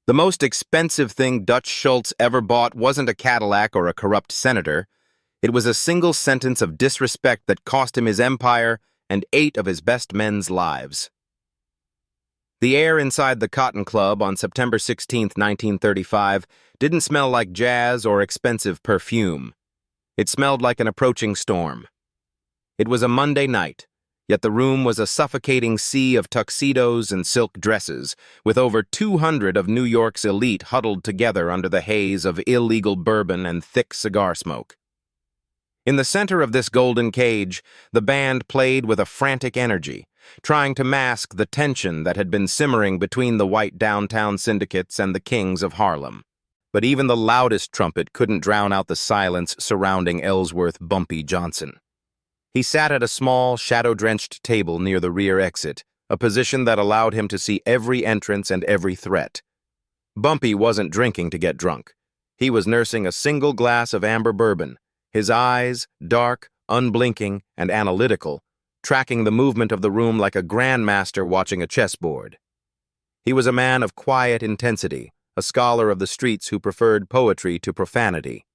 The most expensive thing Dutch Schultz ever bought wasn't a Cadillac or a corrupt senator. It was a single sentence of disrespect that cost him his empire and 8 of his best men's lives. The air inside the Cotton Club on September 16, 1935, didn't smell like jazz or expensive perfume. It smelled like an approaching storm. It was a Monday night, yet the room was a suffocating sea of tuxedos and silk dresses, with over 200 of New York's elite huddled together under the haze of illegal bourbon and thick cigar smoke. In the center of this golden cage, the band played with a frantic energy, trying to mask the tension that had been simmering between the white downtown syndicates and the kings of Harlem. But even the loudest trumpet couldn't drown out the silence surrounding Ellsworth Bumpy Johnson. He sat at a small, shadow-drenched table near the rear exit, a position that allowed him to see every entrance and every threat. Bumpy wasn't drinking to get drunk. He was nursing a single glass of amber bourbon, his eyes, dark, unblinking, and analytical, tracking the movement of the room like a grandmaster watching a chessboard. He was a man of quiet intensity, a scholar of the streets who preferred poetry to profanity.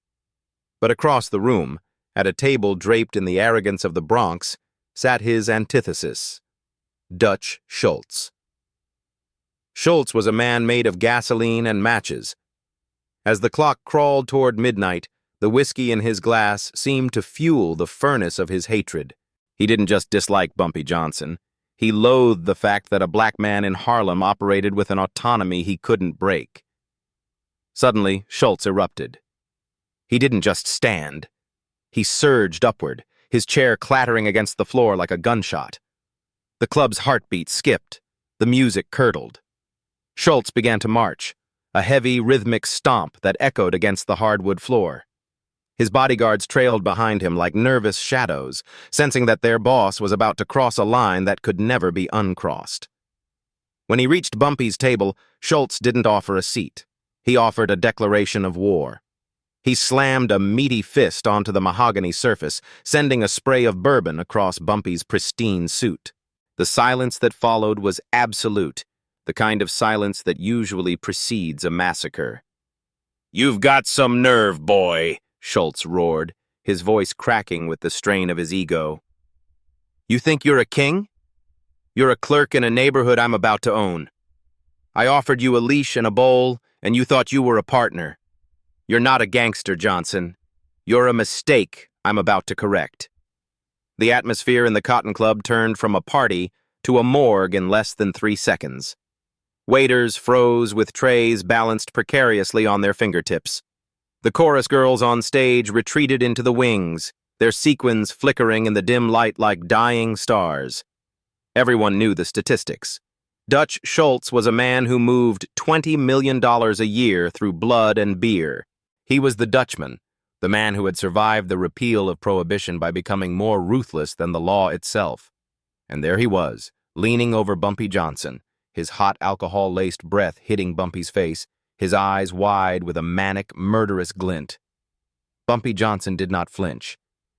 But across the room, at a table draped in the arrogance of the Bronx, sat his antithesis, Dutch Schultz. Schultz was a man made of gasoline and matches. As the clock crawled toward midnight, the whiskey in his glass seemed to fuel the furnace of his hatred. He didn't just dislike Bumpy Johnson. He loathed the fact that a black man in Harlem operated with an autonomy he couldn't break. Suddenly, Schultz erupted. He didn't just stand. He surged upward, his chair clattering against the floor like a gunshot. The club's heartbeat skipped. The music curdled. Schultz began to march, a heavy, rhythmic stomp that echoed against the hardwood floor. His bodyguards trailed behind him like nervous shadows, sensing that their boss was about to cross a line that could never be uncrossed. When he reached Bumpy's table, Schultz didn't offer a seat. He offered a declaration of war. He slammed a meaty fist onto the mahogany surface, sending a spray of bourbon across Bumpy's pristine suit. The silence that followed was absolute, the kind of silence that usually precedes a massacre. "You've got some nerve, boy," Schultz roared, his voice cracking with the strain of his ego. "You think you're a king? You're a clerk in a neighborhood I'm about to own. I offered you a leash and a bowl, and you thought you were a partner. You're not a gangster, Johnson. You're a mistake I'm about to correct." The atmosphere in the Cotton Club turned from a party to a morgue in less than 3 seconds. Waiters froze with trays balanced precariously on their fingertips. The chorus girls on stage retreated into the wings, their sequins flickering in the dim light like dying stars. Everyone knew the statistics. Dutch Schultz was a man who moved $20 million a year through blood and beer. He was the Dutchman, the man who had survived the repeal of Prohibition by becoming more ruthless than the law itself. And there he was, leaning over Bumpy Johnson, his hot alcohol-laced breath hitting Bumpy's face, his eyes wide with a manic, murderous glint. Bumpy Johnson did not flinch.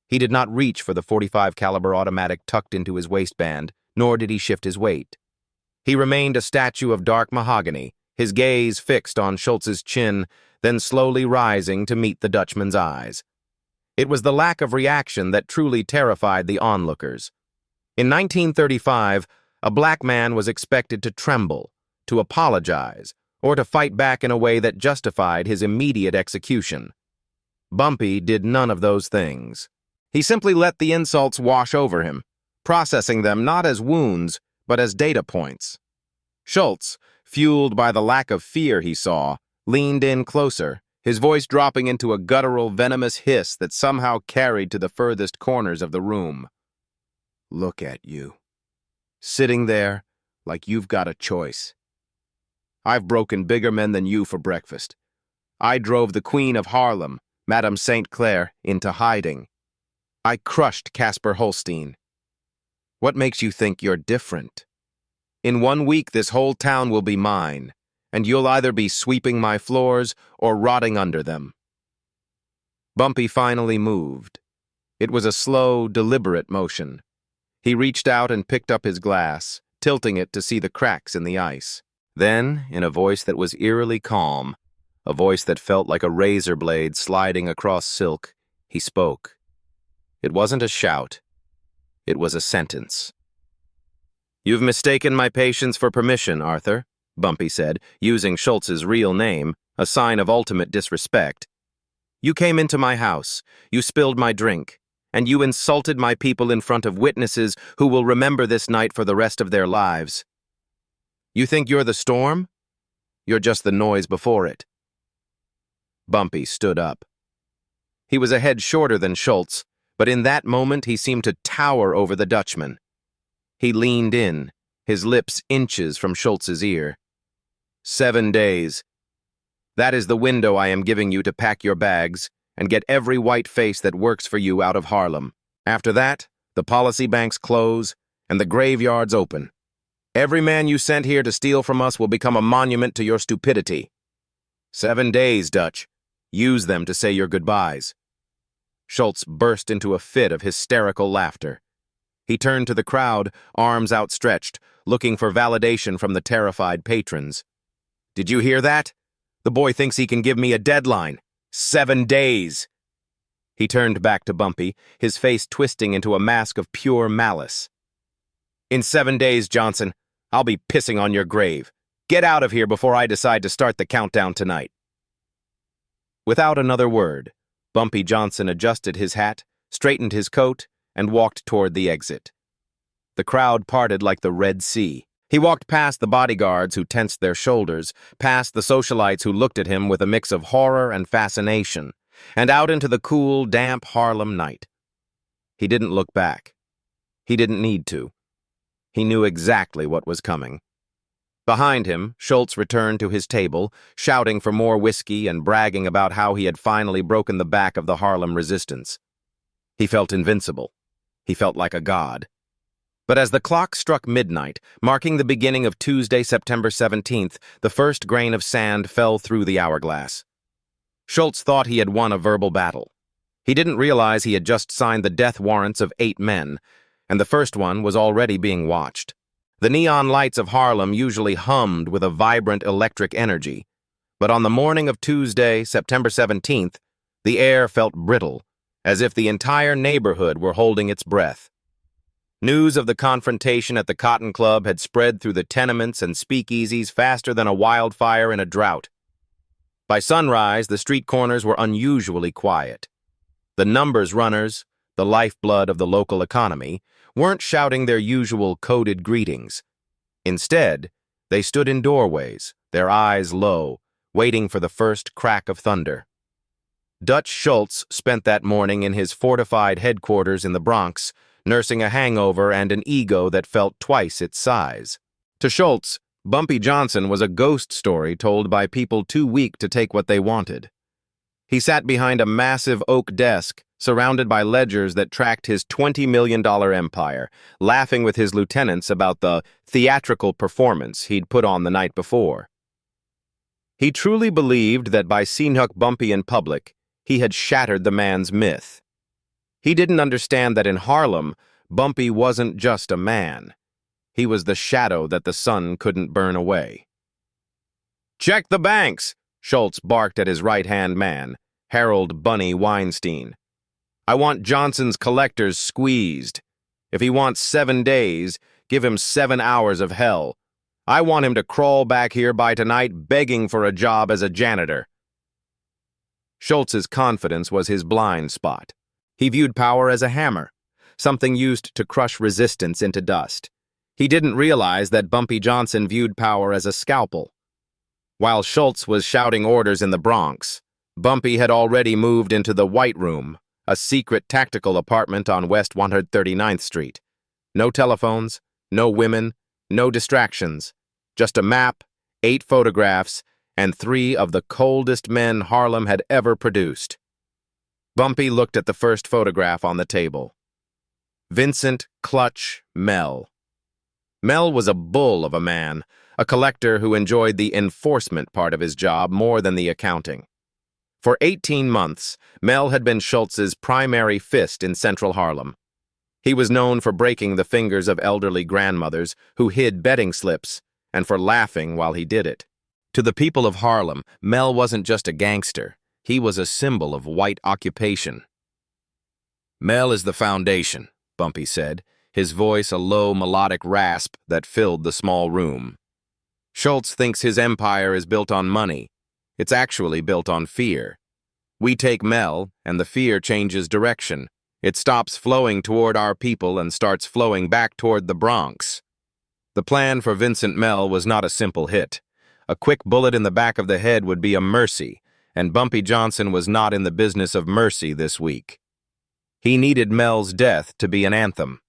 He did not reach for the .45 caliber automatic tucked into his waistband, nor did he shift his weight. He remained a statue of dark mahogany, his gaze fixed on Schultz's chin, then slowly rising to meet the Dutchman's eyes. It was the lack of reaction that truly terrified the onlookers. In 1935, a black man was expected to tremble, to apologize, or to fight back in a way that justified his immediate execution. Bumpy did none of those things. He simply let the insults wash over him, processing them not as wounds, but as data points. Schultz, fueled by the lack of fear he saw, leaned in closer, his voice dropping into a guttural, venomous hiss that somehow carried to the furthest corners of the room. "Look at you. Sitting there like you've got a choice. I've broken bigger men than you for breakfast. I drove the Queen of Harlem, Madame St. Clair, into hiding. I crushed Casper Holstein. What makes you think you're different? In 1 week, this whole town will be mine, and you'll either be sweeping my floors or rotting under them." Bumpy finally moved. It was a slow, deliberate motion. He reached out and picked up his glass, tilting it to see the cracks in the ice. Then, in a voice that was eerily calm, a voice that felt like a razor blade sliding across silk, he spoke. It wasn't a shout. It was a sentence. "You've mistaken my patience for permission, Arthur," Bumpy said, using Schultz's real name, a sign of ultimate disrespect. "You came into my house, you spilled my drink, and you insulted my people in front of witnesses who will remember this night for the rest of their lives. You think you're the storm? You're just the noise before it." Bumpy stood up. He was a head shorter than Schultz, but in that moment he seemed to tower over the Dutchman. He leaned in, his lips inches from Schultz's ear. 7 days. That is the window I am giving you to pack your bags and get every white face that works for you out of Harlem. After that, the policy banks close and the graveyards open. Every man you sent here to steal from us will become a monument to your stupidity. 7 days, Dutch. Use them to say your goodbyes." Schultz burst into a fit of hysterical laughter. He turned to the crowd, arms outstretched, looking for validation from the terrified patrons. "Did you hear that? The boy thinks he can give me a deadline. 7 days." He turned back to Bumpy, his face twisting into a mask of pure malice. "In 7 days, Johnson, I'll be pissing on your grave. Get out of here before I decide to start the countdown tonight." Without another word, Bumpy Johnson adjusted his hat, straightened his coat, and walked toward the exit. The crowd parted like the Red Sea. He walked past the bodyguards who tensed their shoulders, past the socialites who looked at him with a mix of horror and fascination, and out into the cool, damp Harlem night. He didn't look back. He didn't need to. He knew exactly what was coming. Behind him, Schultz returned to his table, shouting for more whiskey and bragging about how he had finally broken the back of the Harlem resistance. He felt invincible. He felt like a god. But as the clock struck midnight, marking the beginning of Tuesday, September 17th, the first grain of sand fell through the hourglass. Schultz thought he had won a verbal battle. He didn't realize he had just signed the death warrants of 8 men, and the first one was already being watched. The neon lights of Harlem usually hummed with a vibrant electric energy, but on the morning of Tuesday, September 17th, the air felt brittle, as if the entire neighborhood were holding its breath. News of the confrontation at the Cotton Club had spread through the tenements and speakeasies faster than a wildfire in a drought. By sunrise, the street corners were unusually quiet. The numbers runners, the lifeblood of the local economy, weren't shouting their usual coded greetings. Instead, they stood in doorways, their eyes low, waiting for the first crack of thunder. Dutch Schultz spent that morning in his fortified headquarters in the Bronx, nursing a hangover and an ego that felt twice its size. To Schultz, Bumpy Johnson was a ghost story told by people too weak to take what they wanted. He sat behind a massive oak desk, surrounded by ledgers that tracked his $20 million empire, laughing with his lieutenants about the theatrical performance he'd put on the night before. He truly believed that by seeing Bumpy in public, he had shattered the man's myth. He didn't understand that in Harlem, Bumpy wasn't just a man. He was the shadow that the sun couldn't burn away. "Check the banks!" Schultz barked at his right-hand man, Harold Bunny Weinstein. "I want Johnson's collectors squeezed. If he wants 7 days, give him 7 hours of hell. I want him to crawl back here by tonight begging for a job as a janitor." Schultz's confidence was his blind spot. He viewed power as a hammer, something used to crush resistance into dust. He didn't realize that Bumpy Johnson viewed power as a scalpel. While Schultz was shouting orders in the Bronx, Bumpy had already moved into the White Room, a secret tactical apartment on West 139th Street. No telephones, no women, no distractions. Just a map, 8 photographs, and 3 of the coldest men Harlem had ever produced. Bumpy looked at the first photograph on the table. Vincent Clutch Mell. Mell was a bull of a man, a collector who enjoyed the enforcement part of his job more than the accounting. For 18 months, Mell had been Schultz's primary fist in central Harlem. He was known for breaking the fingers of elderly grandmothers who hid betting slips and for laughing while he did it. To the people of Harlem, Mel wasn't just a gangster. He was a symbol of white occupation. "Mel is the foundation," Bumpy said, his voice a low melodic rasp that filled the small room. "Schultz thinks his empire is built on money. It's actually built on fear. We take Mel, and the fear changes direction. It stops flowing toward our people and starts flowing back toward the Bronx." The plan for Vincent Mel was not a simple hit. A quick bullet in the back of the head would be a mercy, and Bumpy Johnson was not in the business of mercy this week. He needed Mel's death to be an anthem,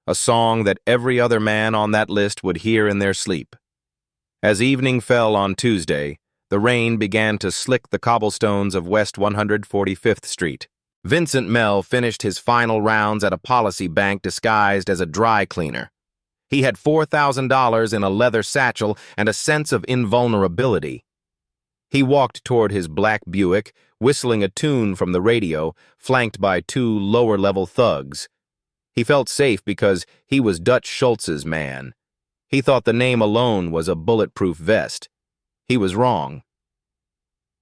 a song that every other man on that list would hear in their sleep. As evening fell on Tuesday, the rain began to slick the cobblestones of West 145th Street. Vincent Mel finished his final rounds at a policy bank disguised as a dry cleaner. He had $4,000 in a leather satchel and a sense of invulnerability. He walked toward his black Buick, whistling a tune from the radio, flanked by two lower-level thugs. He felt safe because he was Dutch Schultz's man. He thought the name alone was a bulletproof vest. He was wrong.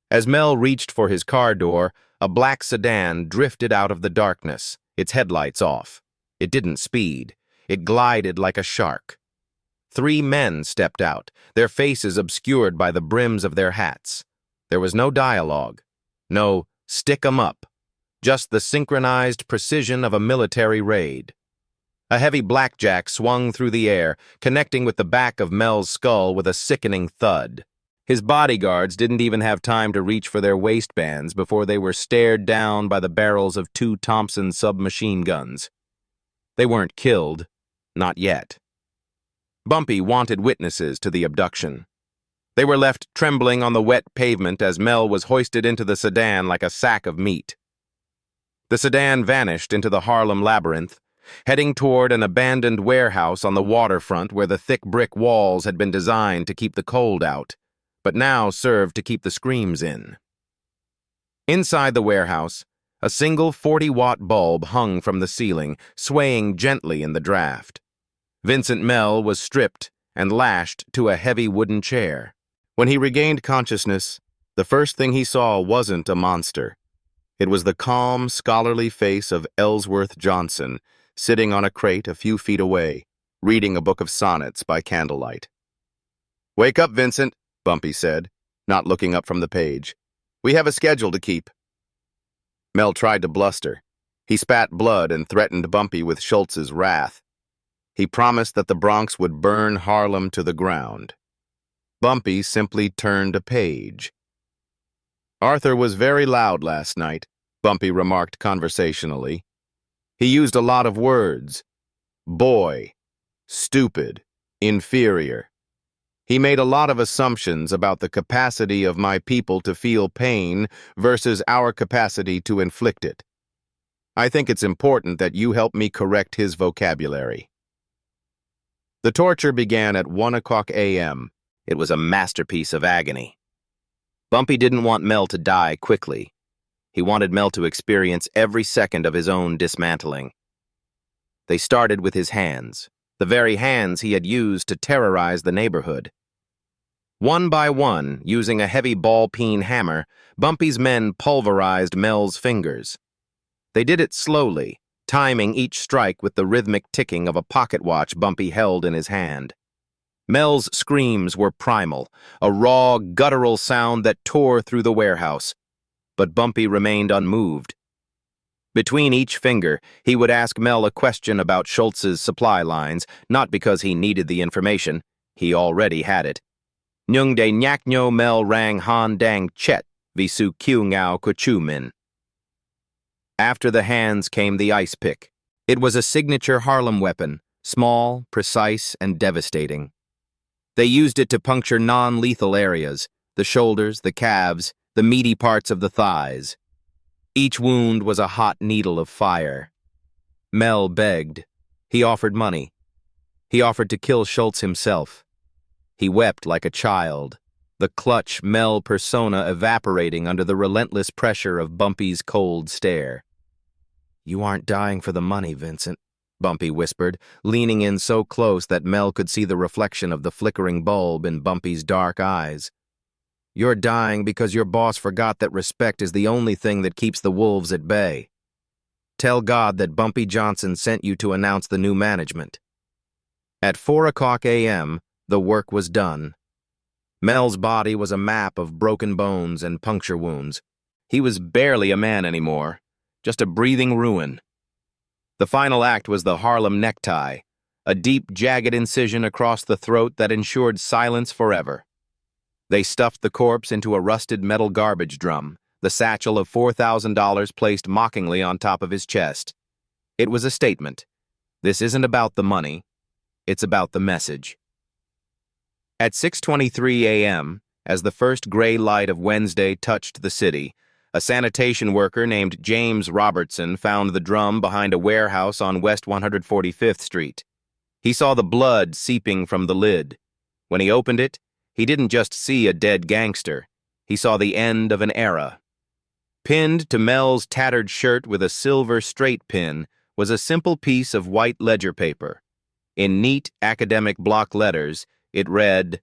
As Mel reached for his car door, a black sedan drifted out of the darkness, its headlights off. It didn't speed. It glided like a shark. 3 men stepped out, their faces obscured by the brims of their hats. There was no dialogue, no "stick 'em up," just the synchronized precision of a military raid. A heavy blackjack swung through the air, connecting with the back of Mel's skull with a sickening thud. His bodyguards didn't even have time to reach for their waistbands before they were stared down by the barrels of 2 Thompson submachine guns. They weren't killed, not yet. Bumpy wanted witnesses to the abduction. They were left trembling on the wet pavement as Mel was hoisted into the sedan like a sack of meat. The sedan vanished into the Harlem labyrinth, heading toward an abandoned warehouse on the waterfront where the thick brick walls had been designed to keep the cold out, but now served to keep the screams in. Inside the warehouse, a single 40-watt bulb hung from the ceiling, swaying gently in the draft. Vincent Mel was stripped and lashed to a heavy wooden chair. When he regained consciousness, the first thing he saw wasn't a monster. It was the calm, scholarly face of Ellsworth Johnson, sitting on a crate a few feet away, reading a book of sonnets by candlelight. "Wake up, Vincent," Bumpy said, not looking up from the page. "We have a schedule to keep." Mel tried to bluster. He spat blood and threatened Bumpy with Schultz's wrath. He promised that the Bronx would burn Harlem to the ground. Bumpy simply turned a page. "Arthur was very loud last night," Bumpy remarked conversationally. "He used a lot of words. Boy, stupid, inferior. He made a lot of assumptions about the capacity of my people to feel pain versus our capacity to inflict it. I think it's important that you help me correct his vocabulary." The torture began at 1:00 a.m. It was a masterpiece of agony. Bumpy didn't want Mel to die quickly. He wanted Mel to experience every second of his own dismantling. They started with his hands, the very hands he had used to terrorize the neighborhood. One by one, using a heavy ball-peen hammer, Bumpy's men pulverized Mel's fingers. They did it slowly, timing each strike with the rhythmic ticking of a pocket watch Bumpy held in his hand. Mel's screams were primal, a raw, guttural sound that tore through the warehouse. But Bumpy remained unmoved. Between each finger, he would ask Mel a question about Schultz's supply lines, not because he needed the information. He already had it. Nyung de nyak nyo Mel rang han dang chet, visu kiu ngao kuchu min. After the hands came the ice pick. It was a signature Harlem weapon, small, precise, and devastating. They used it to puncture non-lethal areas, the shoulders, the calves, the meaty parts of the thighs. Each wound was a hot needle of fire. Mel begged. He offered money. He offered to kill Schultz himself. He wept like a child, the clutch Mel persona evaporating under the relentless pressure of Bumpy's cold stare. "You aren't dying for the money, Vincent," Bumpy whispered, leaning in so close that Mel could see the reflection of the flickering bulb in Bumpy's dark eyes. You're dying because your boss forgot that respect is the only thing that keeps the wolves at bay. Tell God that Bumpy Johnson sent you to announce the new management. At 4:00 a.m., the work was done. Mel's body was a map of broken bones and puncture wounds. He was barely a man anymore, just a breathing ruin. The final act was the Harlem necktie, a deep, jagged incision across the throat that ensured silence forever. They stuffed the corpse into a rusted metal garbage drum, the satchel of $4,000 placed mockingly on top of his chest. It was a statement. This isn't about the money. It's about the message. At 6:23 a.m., as the first gray light of Wednesday touched the city, a sanitation worker named James Robertson found the drum behind a warehouse on West 145th Street. He saw the blood seeping from the lid. When he opened it, he didn't just see a dead gangster. He saw the end of an era. Pinned to Mel's tattered shirt with a silver straight pin was a simple piece of white ledger paper. In neat academic block letters, it read,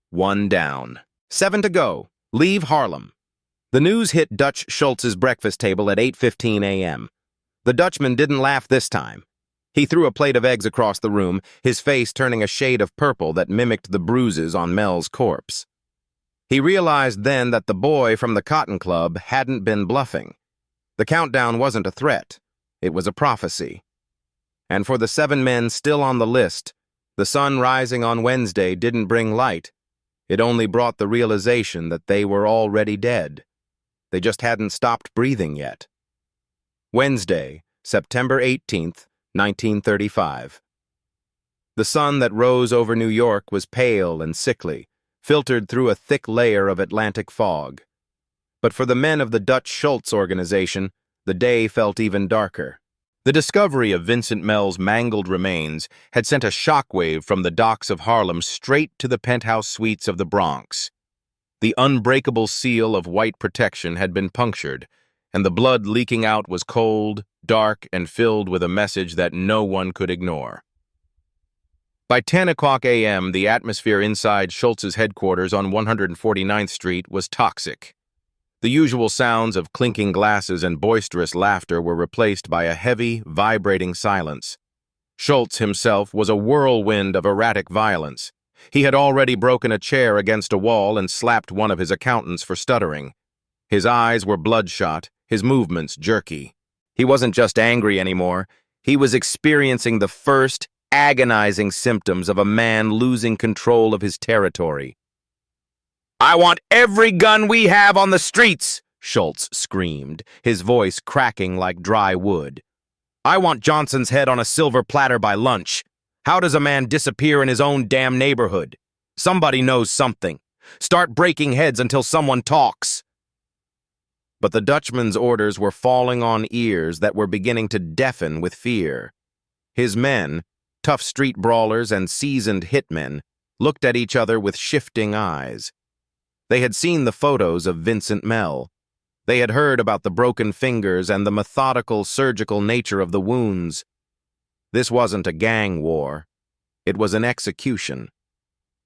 "One down. 7 to go. Leave Harlem." The news hit Dutch Schultz's breakfast table at 8:15 a.m. The Dutchman didn't laugh this time. He threw a plate of eggs across the room, his face turning a shade of purple that mimicked the bruises on Mel's corpse. He realized then that the boy from the Cotton Club hadn't been bluffing. The countdown wasn't a threat. It was a prophecy. And for the 7 men still on the list, the sun rising on Wednesday didn't bring light. It only brought the realization that they were already dead. They just hadn't stopped breathing yet. Wednesday, September 18th, 1935. The sun that rose over New York was pale and sickly, filtered through a thick layer of Atlantic fog. But for the men of the Dutch Schultz organization, the day felt even darker. The discovery of Vincent Mel's mangled remains had sent a shockwave from the docks of Harlem straight to the penthouse suites of the Bronx. The unbreakable seal of white protection had been punctured, and the blood leaking out was cold, dark, and filled with a message that no one could ignore. By 10:00 a.m., the atmosphere inside Schultz's headquarters on 149th Street was toxic. The usual sounds of clinking glasses and boisterous laughter were replaced by a heavy, vibrating silence. Schultz himself was a whirlwind of erratic violence. He had already broken a chair against a wall and slapped one of his accountants for stuttering. His eyes were bloodshot, his movements jerky. He wasn't just angry anymore. He was experiencing the first, agonizing symptoms of a man losing control of his territory. "I want every gun we have on the streets," Schultz screamed, his voice cracking like dry wood. "I want Johnson's head on a silver platter by lunch. How does a man disappear in his own damn neighborhood? Somebody knows something. Start breaking heads until someone talks." But the Dutchman's orders were falling on ears that were beginning to deafen with fear. His men, tough street brawlers and seasoned hitmen, looked at each other with shifting eyes. They had seen the photos of Vincent Mel. They had heard about the broken fingers and the methodical, surgical nature of the wounds. This wasn't a gang war. It was an execution.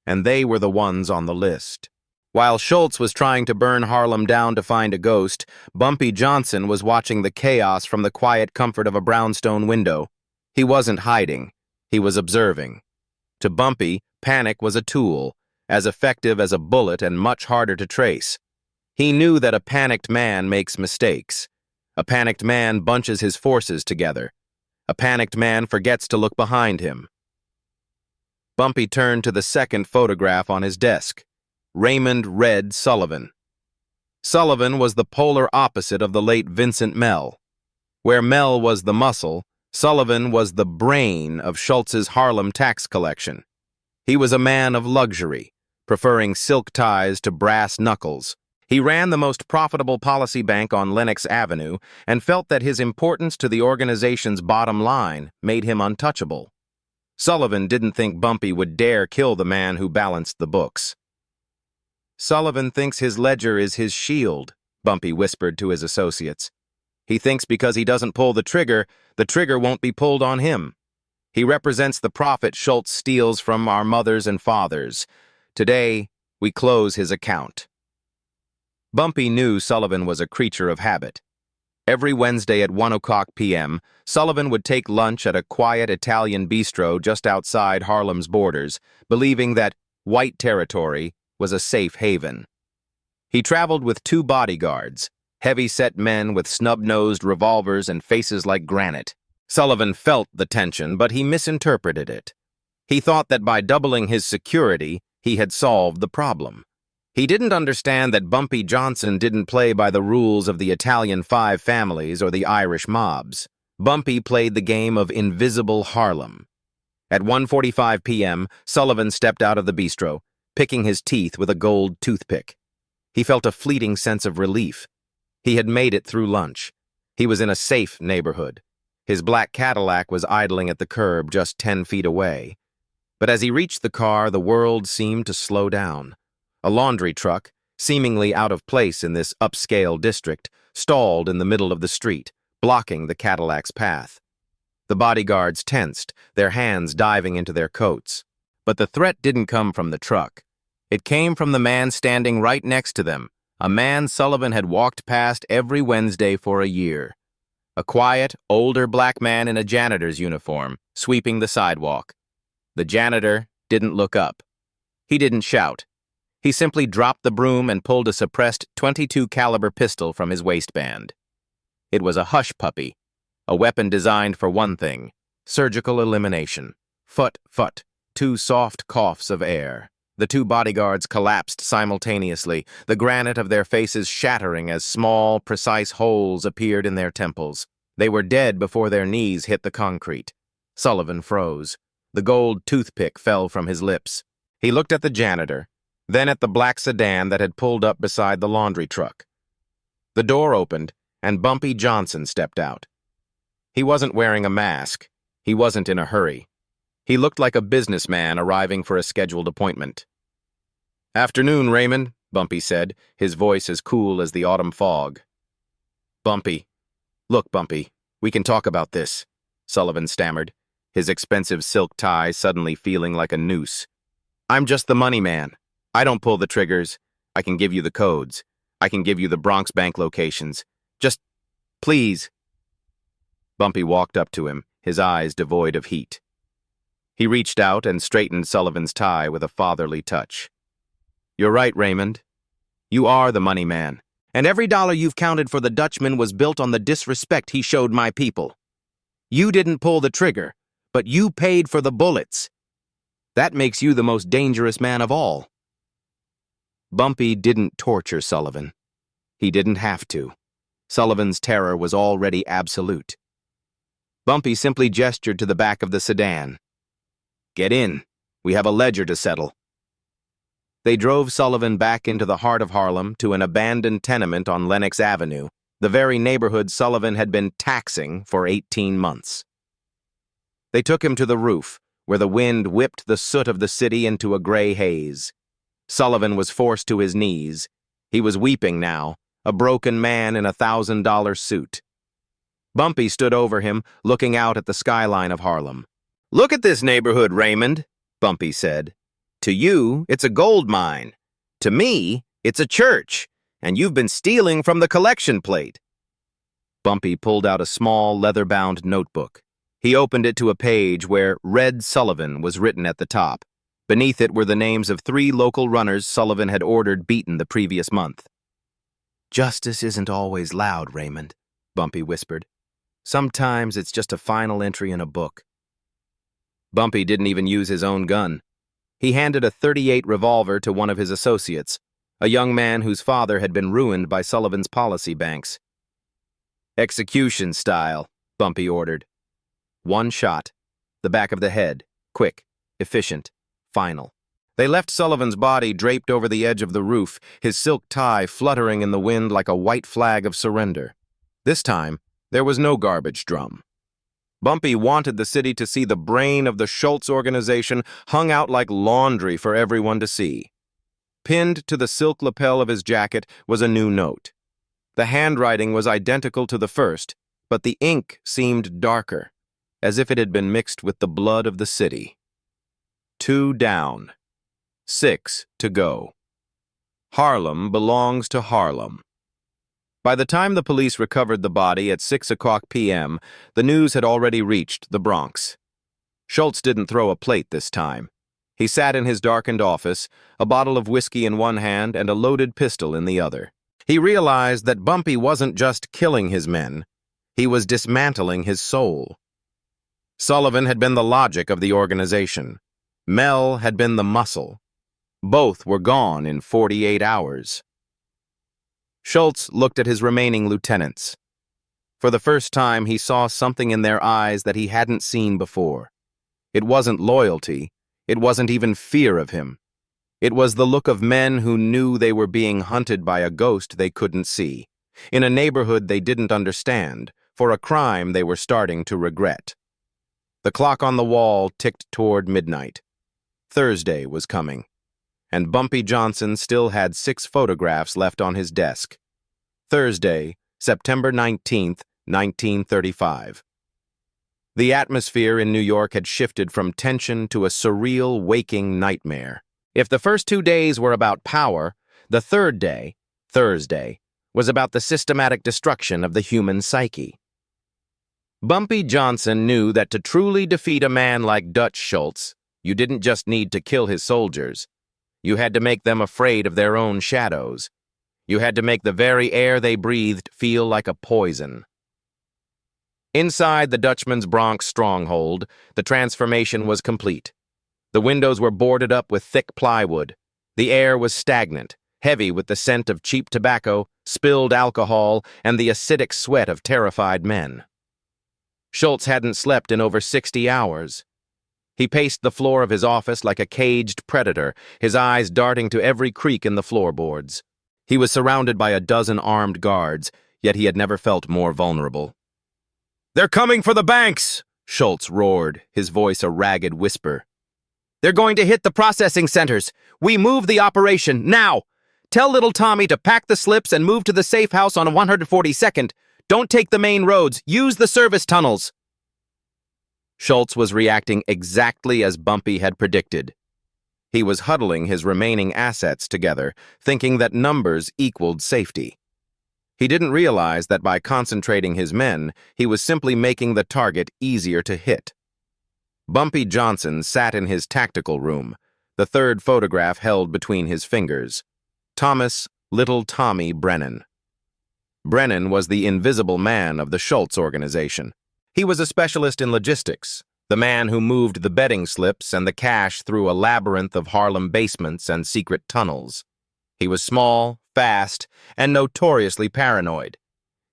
And they were the ones on the list. While Schultz was trying to burn Harlem down to find a ghost, Bumpy Johnson was watching the chaos from the quiet comfort of a brownstone window. He wasn't hiding. He was observing. To Bumpy, panic was a tool, as effective as a bullet and much harder to trace. He knew that a panicked man makes mistakes. A panicked man bunches his forces together. A panicked man forgets to look behind him. Bumpy turned to the second photograph on his desk. Raymond Red Sullivan. Sullivan was the polar opposite of the late Vincent Mel. Where Mel was the muscle, Sullivan was the brain of Schultz's Harlem tax collection. He was a man of luxury, preferring silk ties to brass knuckles. He ran the most profitable policy bank on Lenox Avenue and felt that his importance to the organization's bottom line made him untouchable. Sullivan didn't think Bumpy would dare kill the man who balanced the books. "Sullivan thinks his ledger is his shield," Bumpy whispered to his associates. "He thinks because he doesn't pull the trigger won't be pulled on him. He represents the profit Schultz steals from our mothers and fathers. Today, we close his account." Bumpy knew Sullivan was a creature of habit. Every Wednesday at 1 p.m., Sullivan would take lunch at a quiet Italian bistro just outside Harlem's borders, believing that white territory was a safe haven. He traveled with 2 bodyguards, heavy-set men with snub-nosed revolvers and faces like granite. Sullivan felt the tension, but he misinterpreted it. He thought that by doubling his security, he had solved the problem. He didn't understand that Bumpy Johnson didn't play by the rules of the Italian 5 families or the Irish mobs. Bumpy played the game of invisible Harlem. At 1:45 p.m., Sullivan stepped out of the bistro, picking his teeth with a gold toothpick. He felt a fleeting sense of relief. He had made it through lunch. He was in a safe neighborhood. His black Cadillac was idling at the curb just 10 feet away. But as he reached the car, the world seemed to slow down. A laundry truck, seemingly out of place in this upscale district, stalled in the middle of the street, blocking the Cadillac's path. The bodyguards tensed, their hands diving into their coats. But the threat didn't come from the truck. It came from the man standing right next to them, a man Sullivan had walked past every Wednesday for a year. A quiet, older black man in a janitor's uniform, sweeping the sidewalk. The janitor didn't look up. He didn't shout. He simply dropped the broom and pulled a suppressed .22 caliber pistol from his waistband. It was a hush puppy, a weapon designed for one thing: surgical elimination. Phut, phut, 2 soft coughs of air. The 2 bodyguards collapsed simultaneously, the granite of their faces shattering as small, precise holes appeared in their temples. They were dead before their knees hit the concrete. Sullivan froze. The gold toothpick fell from his lips. He looked at the janitor, then at the black sedan that had pulled up beside the laundry truck. The door opened, and Bumpy Johnson stepped out. He wasn't wearing a mask. He wasn't in a hurry. He looked like a businessman arriving for a scheduled appointment. "Afternoon, Raymond," Bumpy said, his voice as cool as the autumn fog. "Bumpy. Look, Bumpy, we can talk about this," Sullivan stammered, his expensive silk tie suddenly feeling like a noose. "I'm just the money man. I don't pull the triggers. I can give you the codes. I can give you the Bronx bank locations. Just, please." Bumpy walked up to him, his eyes devoid of heat. He reached out and straightened Sullivan's tie with a fatherly touch. "You're right, Raymond. You are the money man, and every dollar you've counted for the Dutchman was built on the disrespect he showed my people. You didn't pull the trigger, but you paid for the bullets. That makes you the most dangerous man of all." Bumpy didn't torture Sullivan. He didn't have to. Sullivan's terror was already absolute. Bumpy simply gestured to the back of the sedan. "Get in. We have a ledger to settle." They drove Sullivan back into the heart of Harlem to an abandoned tenement on Lenox Avenue, the very neighborhood Sullivan had been taxing for 18 months. They took him to the roof, where the wind whipped the soot of the city into a gray haze. Sullivan was forced to his knees. He was weeping now, a broken man in a $1,000 suit. Bumpy stood over him, looking out at the skyline of Harlem. "Look at this neighborhood, Raymond," Bumpy said. "To you, it's a gold mine. To me, it's a church, and you've been stealing from the collection plate." Bumpy pulled out a small, leather-bound notebook. He opened it to a page where "Red Sullivan" was written at the top. Beneath it were the names of 3 local runners Sullivan had ordered beaten the previous month. "Justice isn't always loud, Raymond," Bumpy whispered. "Sometimes it's just a final entry in a book." Bumpy didn't even use his own gun. He handed a .38 revolver to one of his associates, a young man whose father had been ruined by Sullivan's policy banks. "Execution style," Bumpy ordered. 1 shot, the back of the head, quick, efficient, final. They left Sullivan's body draped over the edge of the roof, his silk tie fluttering in the wind like a white flag of surrender. This time, there was no garbage drum. Bumpy wanted the city to see the brain of the Schultz organization hung out like laundry for everyone to see. Pinned to the silk lapel of his jacket was a new note. The handwriting was identical to the first, but the ink seemed darker, as if it had been mixed with the blood of the city. 2 down. 6 to go. Harlem belongs to Harlem. By the time the police recovered the body at 6 o'clock p.m., the news had already reached the Bronx. Schultz didn't throw a plate this time. He sat in his darkened office, a bottle of whiskey in one hand and a loaded pistol in the other. He realized that Bumpy wasn't just killing his men, he was dismantling his soul. Sullivan had been the logic of the organization. Mel had been the muscle. Both were gone in 48 hours. Schultz looked at his remaining lieutenants. For the first time, he saw something in their eyes that he hadn't seen before. It wasn't loyalty. It wasn't even fear of him. It was the look of men who knew they were being hunted by a ghost they couldn't see, in a neighborhood they didn't understand, for a crime they were starting to regret. The clock on the wall ticked toward midnight. Thursday was coming, and Bumpy Johnson still had 6 photographs left on his desk. Thursday, September 19th, 1935. The atmosphere in New York had shifted from tension to a surreal, waking nightmare. If the first 2 days were about power, the third day, Thursday, was about the systematic destruction of the human psyche. Bumpy Johnson knew that to truly defeat a man like Dutch Schultz, you didn't just need to kill his soldiers. You had to make them afraid of their own shadows. You had to make the very air they breathed feel like a poison. Inside the Dutchman's Bronx stronghold, the transformation was complete. The windows were boarded up with thick plywood. The air was stagnant, heavy with the scent of cheap tobacco, spilled alcohol, and the acidic sweat of terrified men. Schultz hadn't slept in over 60 hours. He paced the floor of his office like a caged predator, his eyes darting to every creak in the floorboards. He was surrounded by a dozen armed guards, yet he had never felt more vulnerable. "They're coming for the banks!" Schultz roared, his voice a ragged whisper. "They're going to hit the processing centers. We move the operation, now! Tell little Tommy to pack the slips and move to the safe house on 142nd. Don't take the main roads. Use the service tunnels." Schultz was reacting exactly as Bumpy had predicted. He was huddling his remaining assets together, thinking that numbers equaled safety. He didn't realize that by concentrating his men, he was simply making the target easier to hit. Bumpy Johnson sat in his tactical room, the third photograph held between his fingers. Thomas Little Tommy Brennan. Brennan was the invisible man of the Schultz organization. He was a specialist in logistics, the man who moved the betting slips and the cash through a labyrinth of Harlem basements and secret tunnels. He was small, fast, and notoriously paranoid.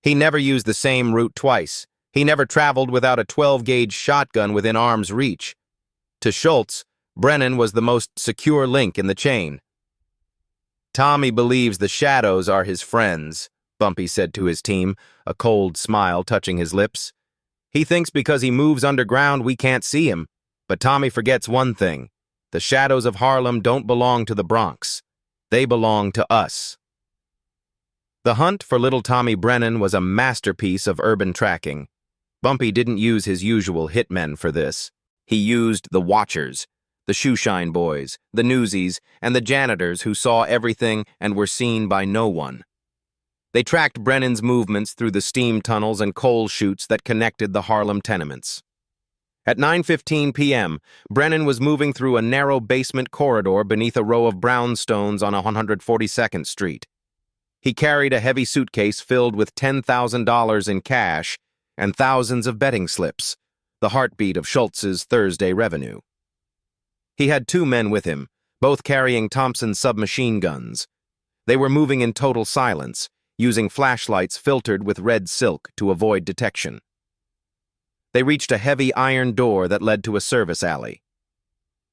He never used the same route twice. He never traveled without a 12-gauge shotgun within arm's reach. To Schultz, Brennan was the most secure link in the chain. "Tommy believes the shadows are his friends," Bumpy said to his team, a cold smile touching his lips. "He thinks because he moves underground we can't see him. But Tommy forgets one thing. The shadows of Harlem don't belong to the Bronx. They belong to us." The hunt for little Tommy Brennan was a masterpiece of urban tracking. Bumpy didn't use his usual hitmen for this. He used the Watchers, the Shoeshine Boys, the Newsies, and the janitors who saw everything and were seen by no one. They tracked Brennan's movements through the steam tunnels and coal chutes that connected the Harlem tenements. At 9:15 p.m., Brennan was moving through a narrow basement corridor beneath a row of brownstones on 142nd Street. He carried a heavy suitcase filled with $10,000 in cash and thousands of betting slips, the heartbeat of Schultz's Thursday revenue. He had 2 men with him, both carrying Thompson submachine guns. They were moving in total silence, using flashlights filtered with red silk to avoid detection. They reached a heavy iron door that led to a service alley.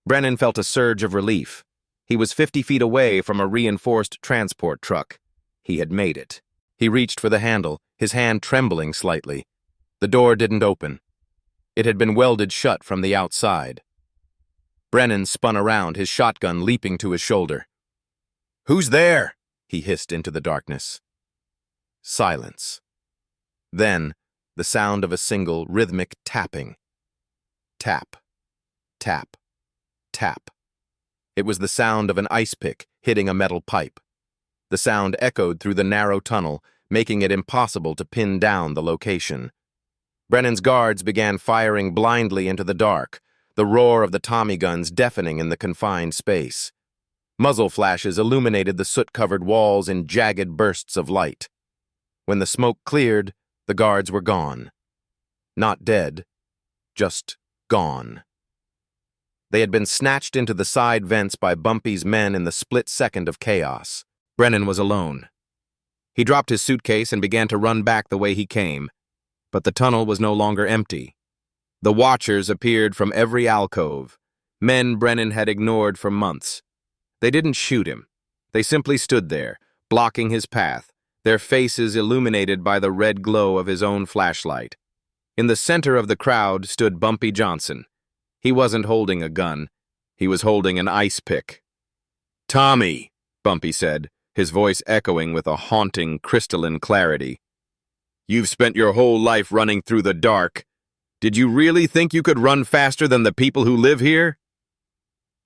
Brennan felt a surge of relief. He was 50 feet away from a reinforced transport truck. He had made it. He reached for the handle, his hand trembling slightly. The door didn't open. It had been welded shut from the outside. Brennan spun around, his shotgun leaping to his shoulder. "Who's there?" he hissed into the darkness. Silence. Then, the sound of a single, rhythmic tapping. Tap, tap, tap. It was the sound of an ice pick hitting a metal pipe. The sound echoed through the narrow tunnel, making it impossible to pin down the location. Brennan's guards began firing blindly into the dark, the roar of the Tommy guns deafening in the confined space. Muzzle flashes illuminated the soot-covered walls in jagged bursts of light. When the smoke cleared, the guards were gone. Not dead, just gone. They had been snatched into the side vents by Bumpy's men in the split second of chaos. Brennan was alone. He dropped his suitcase and began to run back the way he came, but the tunnel was no longer empty. The watchers appeared from every alcove, men Brennan had ignored for months. They didn't shoot him. They simply stood there, blocking his path, their faces illuminated by the red glow of his own flashlight. In the center of the crowd stood Bumpy Johnson. He wasn't holding a gun. He was holding an ice pick. "Tommy," Bumpy said, his voice echoing with a haunting, crystalline clarity. "You've spent your whole life running through the dark. Did you really think you could run faster than the people who live here?"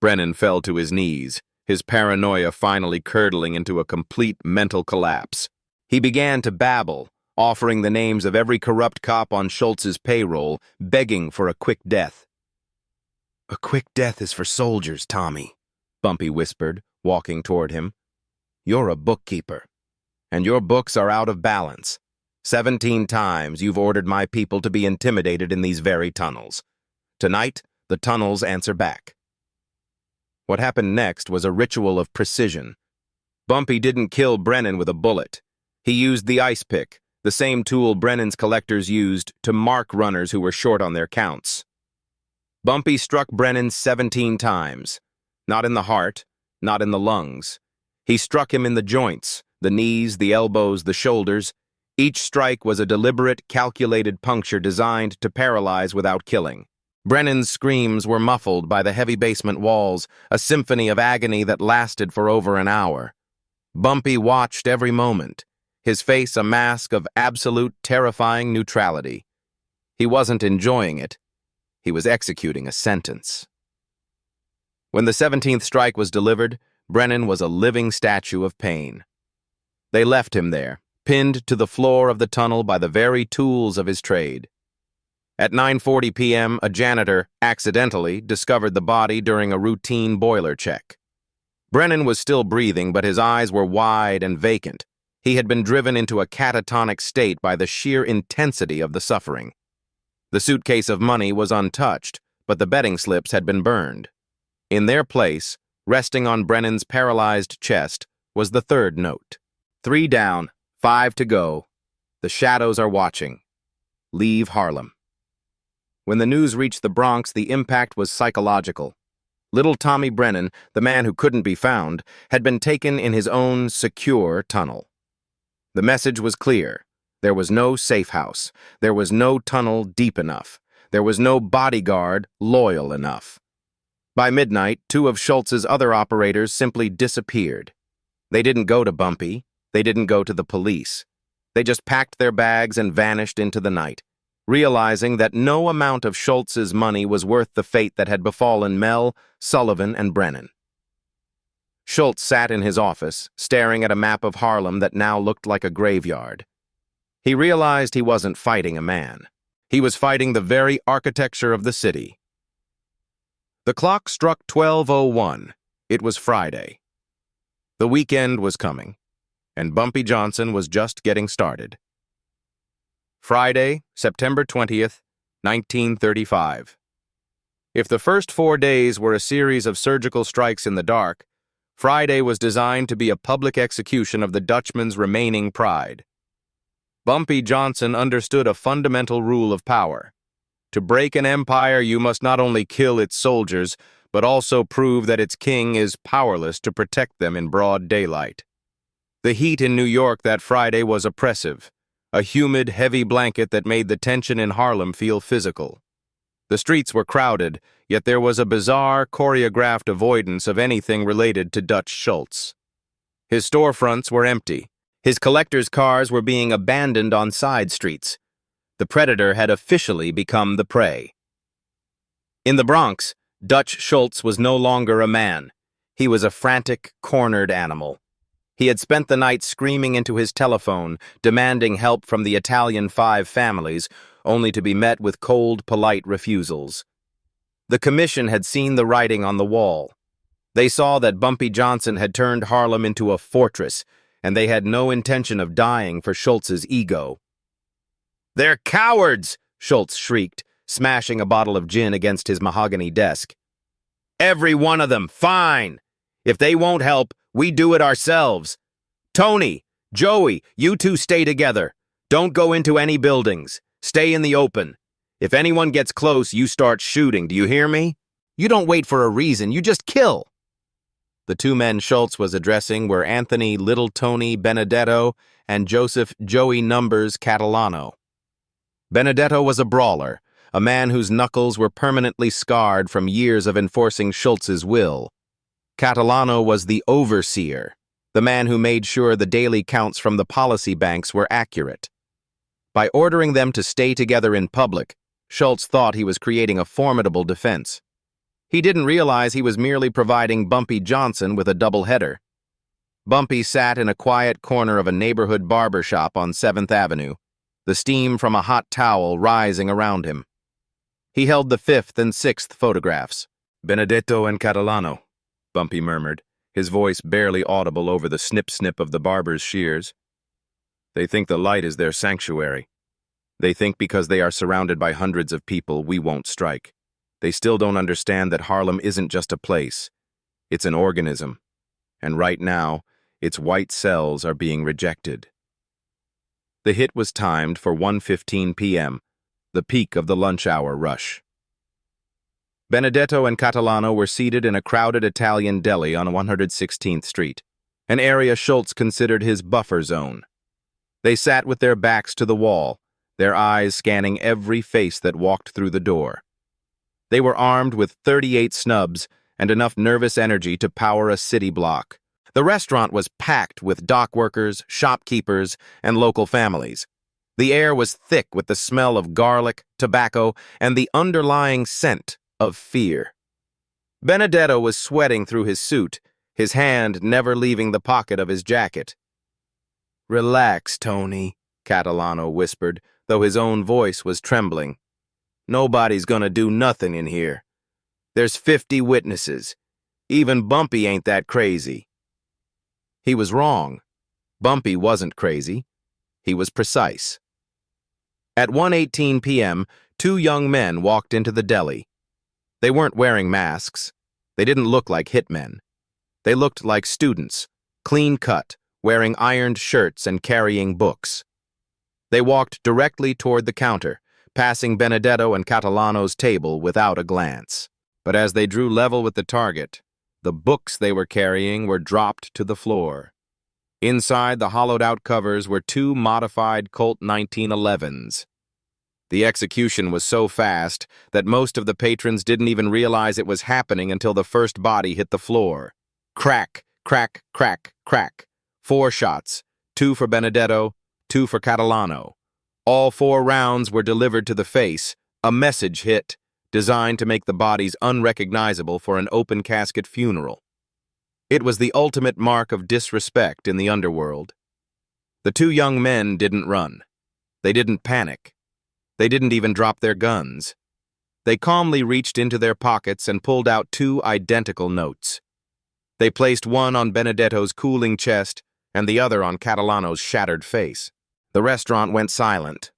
Brennan fell to his knees, his paranoia finally curdling into a complete mental collapse. He began to babble, offering the names of every corrupt cop on Schultz's payroll, begging for a quick death. "A quick death is for soldiers, Tommy," Bumpy whispered, walking toward him. "You're a bookkeeper, and your books are out of balance. 17 times you've ordered my people to be intimidated in these very tunnels. Tonight, the tunnels answer back." What happened next was a ritual of precision. Bumpy didn't kill Brennan with a bullet. He used the ice pick, the same tool Brennan's collectors used to mark runners who were short on their counts. Bumpy struck Brennan 17 times. Not in the heart, not in the lungs. He struck him in the joints, the knees, the elbows, the shoulders. Each strike was a deliberate, calculated puncture designed to paralyze without killing. Brennan's screams were muffled by the heavy basement walls, a symphony of agony that lasted for over an hour. Bumpy watched every moment, his face a mask of absolute, terrifying neutrality. He wasn't enjoying it. He was executing a sentence. When the 17th strike was delivered, Brennan was a living statue of pain. They left him there, pinned to the floor of the tunnel by the very tools of his trade. At 9:40 p.m., a janitor accidentally discovered the body during a routine boiler check. Brennan was still breathing, but his eyes were wide and vacant. He had been driven into a catatonic state by the sheer intensity of the suffering. The suitcase of money was untouched, but the betting slips had been burned. In their place, resting on Brennan's paralyzed chest, was the third note. 3 down, 5 to go. The shadows are watching. Leave Harlem. When the news reached the Bronx, the impact was psychological. Little Tommy Brennan, the man who couldn't be found, had been taken in his own secure tunnel. The message was clear. There was no safe house. There was no tunnel deep enough. There was no bodyguard loyal enough. By midnight, 2 of Schultz's other operators simply disappeared. They didn't go to Bumpy. They didn't go to the police. They just packed their bags and vanished into the night, realizing that no amount of Schultz's money was worth the fate that had befallen Mel, Sullivan, and Brennan. Schultz sat in his office, staring at a map of Harlem that now looked like a graveyard. He realized he wasn't fighting a man. He was fighting the very architecture of the city. The clock struck 12:01. It was Friday. The weekend was coming, and Bumpy Johnson was just getting started. Friday, September 20th, 1935. If the first 4 days were a series of surgical strikes in the dark, Friday was designed to be a public execution of the Dutchman's remaining pride. Bumpy Johnson understood a fundamental rule of power. To break an empire, you must not only kill its soldiers, but also prove that its king is powerless to protect them in broad daylight. The heat in New York that Friday was oppressive, a humid, heavy blanket that made the tension in Harlem feel physical. The streets were crowded, yet there was a bizarre, choreographed avoidance of anything related to Dutch Schultz. His storefronts were empty. His collectors' cars were being abandoned on side streets. The predator had officially become the prey. In the Bronx, Dutch Schultz was no longer a man. He was a frantic, cornered animal. He had spent the night screaming into his telephone, demanding help from the Italian 5 families, only to be met with cold, polite refusals. The commission had seen the writing on the wall. They saw that Bumpy Johnson had turned Harlem into a fortress, and they had no intention of dying for Schultz's ego. "They're cowards!" Schultz shrieked, smashing a bottle of gin against his mahogany desk. "Every one of them, fine! If they won't help, we do it ourselves. Tony, Joey, you two stay together. Don't go into any buildings. Stay in the open. If anyone gets close, you start shooting, do you hear me? You don't wait for a reason, you just kill." The 2 men Schultz was addressing were Anthony Little Tony Benedetto and Joseph Joey Numbers Catalano. Benedetto was a brawler, a man whose knuckles were permanently scarred from years of enforcing Schultz's will. Catalano was the overseer, the man who made sure the daily counts from the policy banks were accurate. By ordering them to stay together in public, Schultz thought he was creating a formidable defense. He didn't realize he was merely providing Bumpy Johnson with a double-header. Bumpy sat in a quiet corner of a neighborhood barber shop on 7th Avenue, the steam from a hot towel rising around him. He held the 5th and 6th photographs. "Benedetto and Catalano," Bumpy murmured, his voice barely audible over the snip-snip of the barber's shears. "They think the light is their sanctuary. They think because they are surrounded by hundreds of people, we won't strike. They still don't understand that Harlem isn't just a place. It's an organism. And right now, its white cells are being rejected." The hit was timed for 1:15 p.m., the peak of the lunch hour rush. Benedetto and Catalano were seated in a crowded Italian deli on 116th Street, an area Schultz considered his buffer zone. They sat with their backs to the wall, their eyes scanning every face that walked through the door. They were armed with 38 snubs and enough nervous energy to power a city block. The restaurant was packed with dock workers, shopkeepers, and local families. The air was thick with the smell of garlic, tobacco, and the underlying scent of fear. Benedetto was sweating through his suit, his hand never leaving the pocket of his jacket. "Relax, Tony," Catalano whispered, though his own voice was trembling. "Nobody's gonna do nothing in here. There's 50 witnesses. Even Bumpy ain't that crazy." He was wrong. Bumpy wasn't crazy. He was precise. At 1:18 p.m., 2 young men walked into the deli. They weren't wearing masks. They didn't look like hitmen. They looked like students, clean-cut, wearing ironed shirts and carrying books. They walked directly toward the counter, passing Benedetto and Catalano's table without a glance. But as they drew level with the target, the books they were carrying were dropped to the floor. Inside the hollowed-out covers were 2 modified Colt 1911s. The execution was so fast that most of the patrons didn't even realize it was happening until the first body hit the floor. Crack, crack, crack, crack. 4 shots, 2 for Benedetto, 2 for Catalano. All 4 rounds were delivered to the face, a message hit, designed to make the bodies unrecognizable for an open-casket funeral. It was the ultimate mark of disrespect in the underworld. The 2 young men didn't run. They didn't panic. They didn't even drop their guns. They calmly reached into their pockets and pulled out 2 identical notes. They placed one on Benedetto's cooling chest and the other on Catalano's shattered face. The restaurant went silent.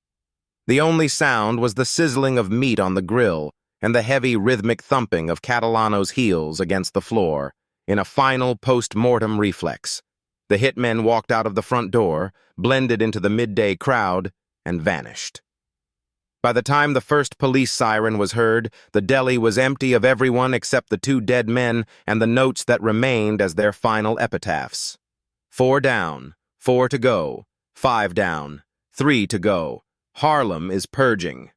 The only sound was the sizzling of meat on the grill and the heavy rhythmic thumping of Catalano's heels against the floor in a final post-mortem reflex. The hitmen walked out of the front door, blended into the midday crowd, and vanished. By the time the first police siren was heard, the deli was empty of everyone except the 2 dead men and the notes that remained as their final epitaphs. 4 down, 4 to go, 5 down, 3 to go. Harlem is purging.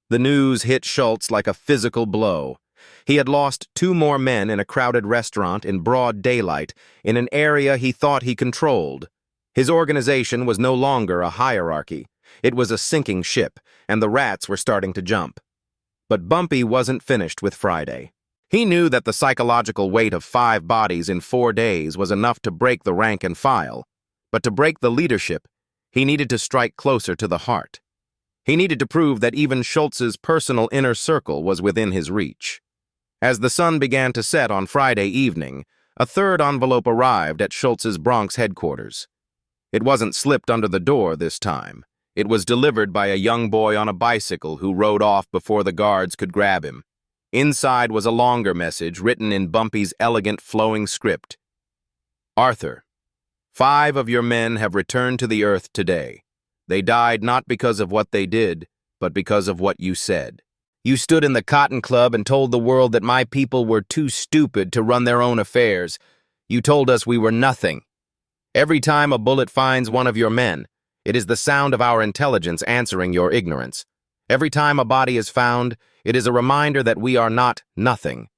The news hit Schultz like a physical blow. He had lost 2 more men in a crowded restaurant in broad daylight in an area he thought he controlled. His organization was no longer a hierarchy. It was a sinking ship, and the rats were starting to jump. But Bumpy wasn't finished with Friday. He knew that the psychological weight of 5 bodies in 4 days was enough to break the rank and file, but to break the leadership, he needed to strike closer to the heart. He needed to prove that even Schultz's personal inner circle was within his reach. As the sun began to set on Friday evening, a third envelope arrived at Schultz's Bronx headquarters. It wasn't slipped under the door this time. It was delivered by a young boy on a bicycle who rode off before the guards could grab him. Inside was a longer message written in Bumpy's elegant, flowing script. Arthur, 5 of your men have returned to the earth today. They died not because of what they did, but because of what you said. You stood in the Cotton Club and told the world that my people were too stupid to run their own affairs. You told us we were nothing. Every time a bullet finds one of your men, it is the sound of our intelligence answering your ignorance. Every time a body is found, it is a reminder that we are not nothing.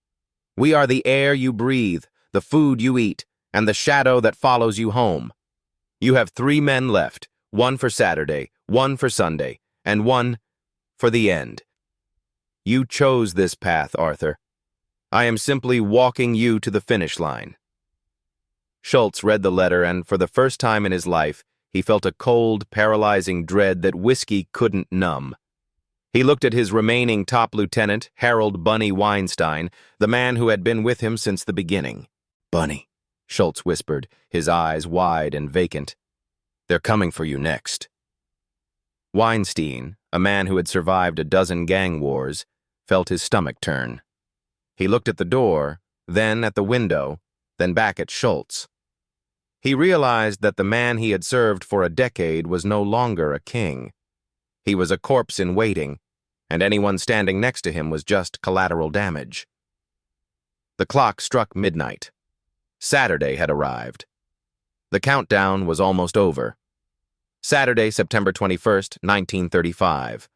We are the air you breathe, the food you eat, and the shadow that follows you home. You have 3 men left, 1 for Saturday, 1 for Sunday, and 1 for the end. You chose this path, Arthur. I am simply walking you to the finish line. Schultz read the letter, and for the first time in his life, he felt a cold, paralyzing dread that whiskey couldn't numb. He looked at his remaining top lieutenant, Harold "Bunny" Weinstein, the man who had been with him since the beginning. "Bunny," Schultz whispered, his eyes wide and vacant. "They're coming for you next." Weinstein, a man who had survived a dozen gang wars, felt his stomach turn. He looked at the door, then at the window, then back at Schultz. He realized that the man he had served for a decade was no longer a king. He was a corpse in waiting, and anyone standing next to him was just collateral damage. The clock struck midnight. Saturday had arrived. The countdown was almost over. Saturday, September 21st, 1935.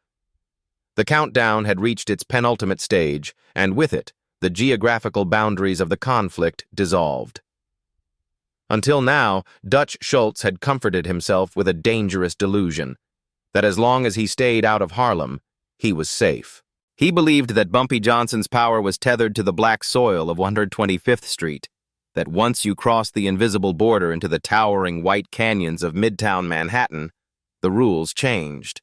The countdown had reached its penultimate stage, and with it, the geographical boundaries of the conflict dissolved. Until now, Dutch Schultz had comforted himself with a dangerous delusion, that as long as he stayed out of Harlem, he was safe. He believed that Bumpy Johnson's power was tethered to the black soil of 125th Street, that once you crossed the invisible border into the towering white canyons of Midtown Manhattan, the rules changed.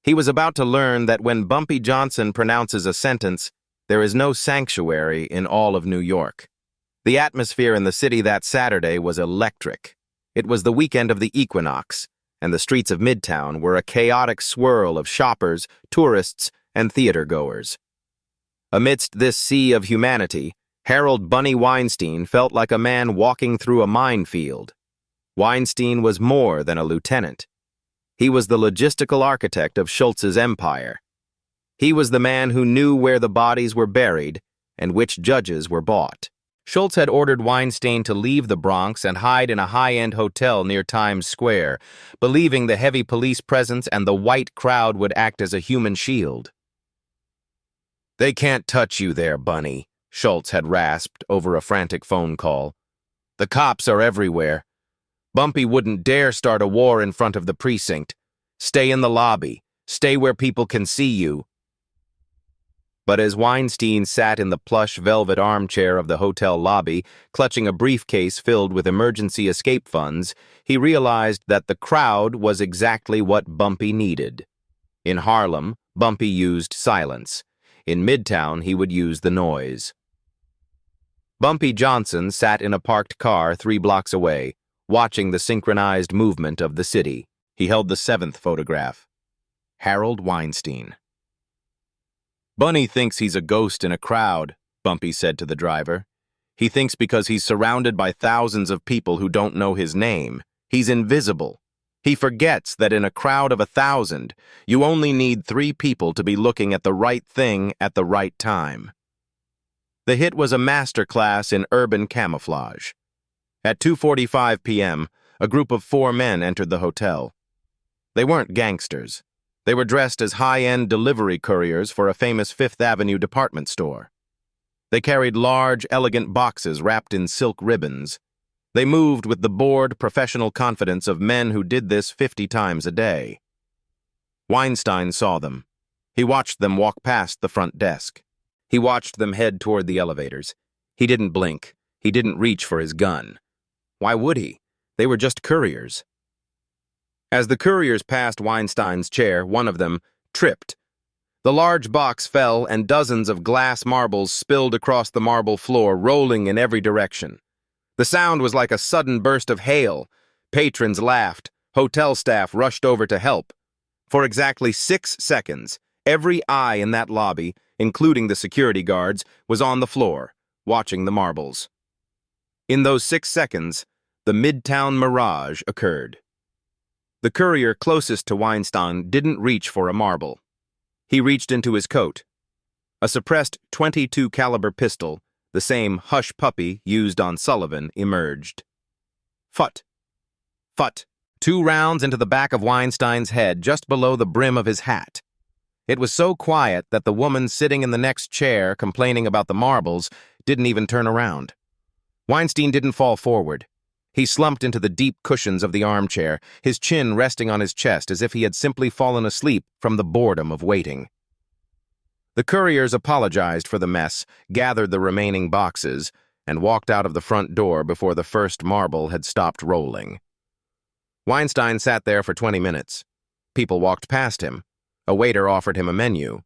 He was about to learn that when Bumpy Johnson pronounces a sentence, there is no sanctuary in all of New York. The atmosphere in the city that Saturday was electric. It was the weekend of the equinox, and the streets of Midtown were a chaotic swirl of shoppers, tourists, and theater-goers. Amidst this sea of humanity, Harold "Bunny" Weinstein felt like a man walking through a minefield. Weinstein was more than a lieutenant. He was the logistical architect of Schultz's empire. He was the man who knew where the bodies were buried and which judges were bought. Schultz had ordered Weinstein to leave the Bronx and hide in a high-end hotel near Times Square, believing the heavy police presence and the white crowd would act as a human shield. "They can't touch you there, Bunny," Schultz had rasped over a frantic phone call. "The cops are everywhere. Bumpy wouldn't dare start a war in front of the precinct. Stay in the lobby. Stay where people can see you." But as Weinstein sat in the plush velvet armchair of the hotel lobby, clutching a briefcase filled with emergency escape funds, he realized that the crowd was exactly what Bumpy needed. In Harlem, Bumpy used silence. In Midtown, he would use the noise. Bumpy Johnson sat in a parked car 3 blocks away, watching the synchronized movement of the city. He held the 7th photograph. Harold Weinstein. "Bunny thinks he's a ghost in a crowd," Bumpy said to the driver. "He thinks because he's surrounded by thousands of people who don't know his name, he's invisible. He forgets that in a crowd of 1,000, you only need 3 people to be looking at the right thing at the right time." The hit was a masterclass in urban camouflage. At 2:45 p.m., a group of 4 men entered the hotel. They weren't gangsters. They were dressed as high-end delivery couriers for a famous Fifth Avenue department store. They carried large, elegant boxes wrapped in silk ribbons. They moved with the bored, professional confidence of men who did this 50 times a day. Weinstein saw them. He watched them walk past the front desk. He watched them head toward the elevators. He didn't blink. He didn't reach for his gun. Why would he? They were just couriers. As the couriers passed Weinstein's chair, one of them tripped. The large box fell, and dozens of glass marbles spilled across the marble floor, rolling in every direction. The sound was like a sudden burst of hail. Patrons laughed. Hotel staff rushed over to help. For exactly 6 seconds, every eye in that lobby, including the security guards, was on the floor, watching the marbles. In those 6 seconds, the Midtown mirage occurred. The courier closest to Weinstein didn't reach for a marble. He reached into his coat. A suppressed .22 caliber pistol, the same hush puppy used on Sullivan, emerged. Phut. Phut. 2 rounds into the back of Weinstein's head, just below the brim of his hat. It was so quiet that the woman sitting in the next chair, complaining about the marbles, didn't even turn around. Weinstein didn't fall forward. He slumped into the deep cushions of the armchair, his chin resting on his chest as if he had simply fallen asleep from the boredom of waiting. The couriers apologized for the mess, gathered the remaining boxes, and walked out of the front door before the first marble had stopped rolling. Weinstein sat there for 20 minutes. People walked past him. A waiter offered him a menu.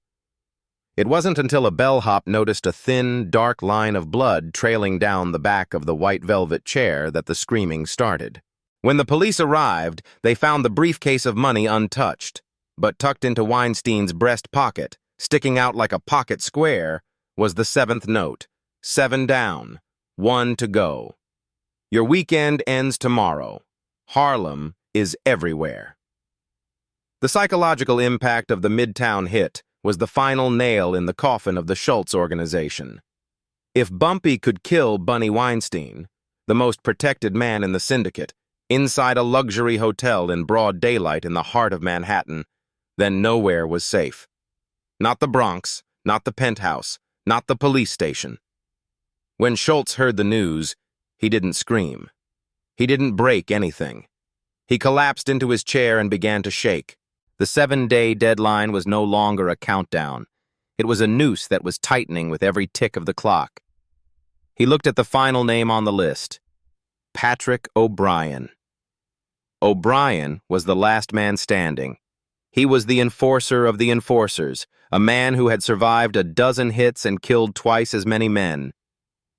It wasn't until a bellhop noticed a thin, dark line of blood trailing down the back of the white velvet chair that the screaming started. When the police arrived, they found the briefcase of money untouched, but tucked into Weinstein's breast pocket, sticking out like a pocket square, was the 7th note. 7 down, 1 to go. Your weekend ends tomorrow. Harlem is everywhere. The psychological impact of the Midtown hit was the final nail in the coffin of the Schultz organization. If Bumpy could kill Bunny Weinstein, the most protected man in the syndicate, inside a luxury hotel in broad daylight in the heart of Manhattan, then nowhere was safe. Not the Bronx, not the penthouse, not the police station. When Schultz heard the news, he didn't scream. He didn't break anything. He collapsed into his chair and began to shake. The 7-day deadline was no longer a countdown. It was a noose that was tightening with every tick of the clock. He looked at the final name on the list. Patrick O'Brien. O'Brien was the last man standing. He was the enforcer of the enforcers, a man who had survived a dozen hits and killed twice as many men.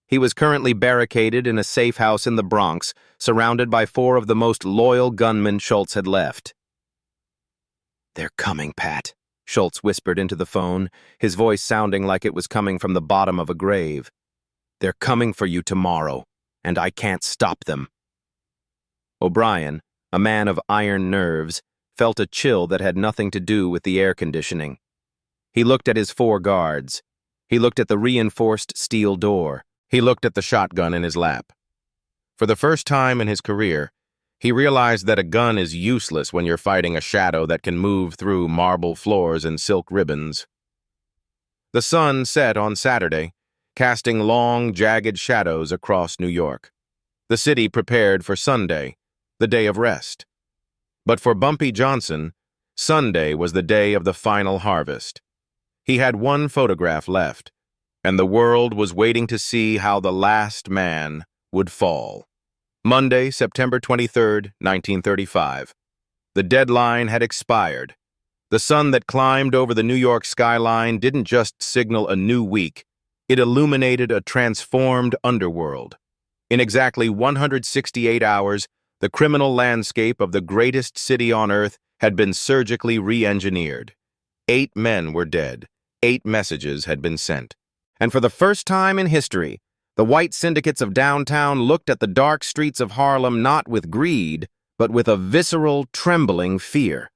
He was currently barricaded in a safe house in the Bronx, surrounded by 4 of the most loyal gunmen Schultz had left. "They're coming, Pat," Schultz whispered into the phone, his voice sounding like it was coming from the bottom of a grave. "They're coming for you tomorrow, and I can't stop them." O'Brien, a man of iron nerves, felt a chill that had nothing to do with the air conditioning. He looked at his 4 guards. He looked at the reinforced steel door. He looked at the shotgun in his lap. For the first time in his career, he realized that a gun is useless when you're fighting a shadow that can move through marble floors and silk ribbons. The sun set on Saturday, casting long, jagged shadows across New York. The city prepared for Sunday, the day of rest. But for Bumpy Johnson, Sunday was the day of the final harvest. He had 1 photograph left, and the world was waiting to see how the last man would fall. Monday, September 23, 1935. The deadline had expired. The sun that climbed over the New York skyline didn't just signal a new week, it illuminated a transformed underworld. In exactly 168 hours, the criminal landscape of the greatest city on earth had been surgically re-engineered. 8 men were dead. 8 messages had been sent. And for the first time in history, the white syndicates of downtown looked at the dark streets of Harlem not with greed, but with a visceral, trembling fear.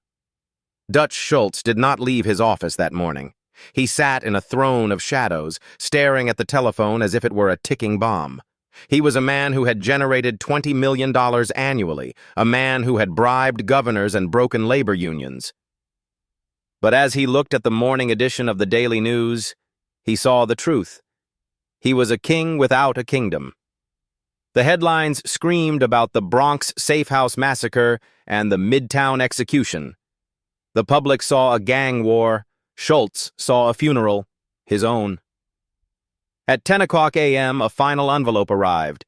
Dutch Schultz did not leave his office that morning. He sat in a throne of shadows, staring at the telephone as if it were a ticking bomb. He was a man who had generated $20 million annually, a man who had bribed governors and broken labor unions. But as he looked at the morning edition of the Daily News, he saw the truth. He was a king without a kingdom. The headlines screamed about the Bronx safe house massacre and the Midtown execution. The public saw a gang war, Schultz saw a funeral, his own. At 10 o'clock a.m., a final envelope arrived.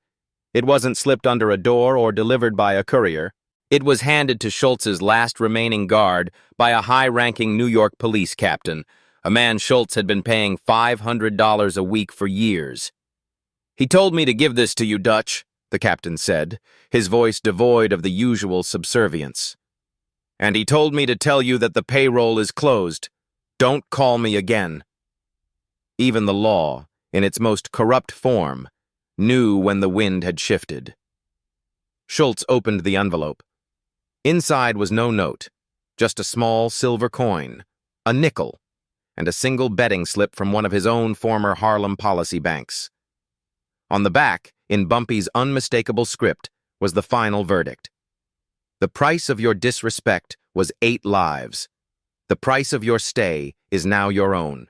It wasn't slipped under a door or delivered by a courier. It was handed to Schultz's last remaining guard by a high-ranking New York police captain, a man Schultz had been paying $500 a week for years. "He told me to give this to you, Dutch," the captain said, his voice devoid of the usual subservience. "And he told me to tell you that the payroll is closed. Don't call me again." Even the law, in its most corrupt form, knew when the wind had shifted. Schultz opened the envelope. Inside was no note, just a small silver coin, a nickel, and a single betting slip from one of his own former Harlem policy banks. On the back, in Bumpy's unmistakable script, was the final verdict. The price of your disrespect was 8 lives. The price of your stay is now your own.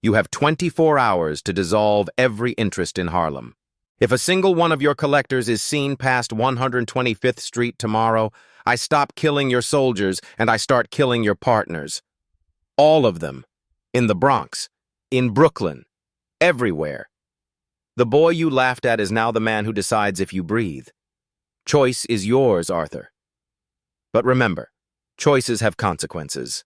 You have 24 hours to dissolve every interest in Harlem. If a single one of your collectors is seen past 125th Street tomorrow, I stop killing your soldiers and I start killing your partners. All of them. In the Bronx. In Brooklyn. Everywhere. The boy you laughed at is now the man who decides if you breathe. Choice is yours, Arthur. But remember, choices have consequences.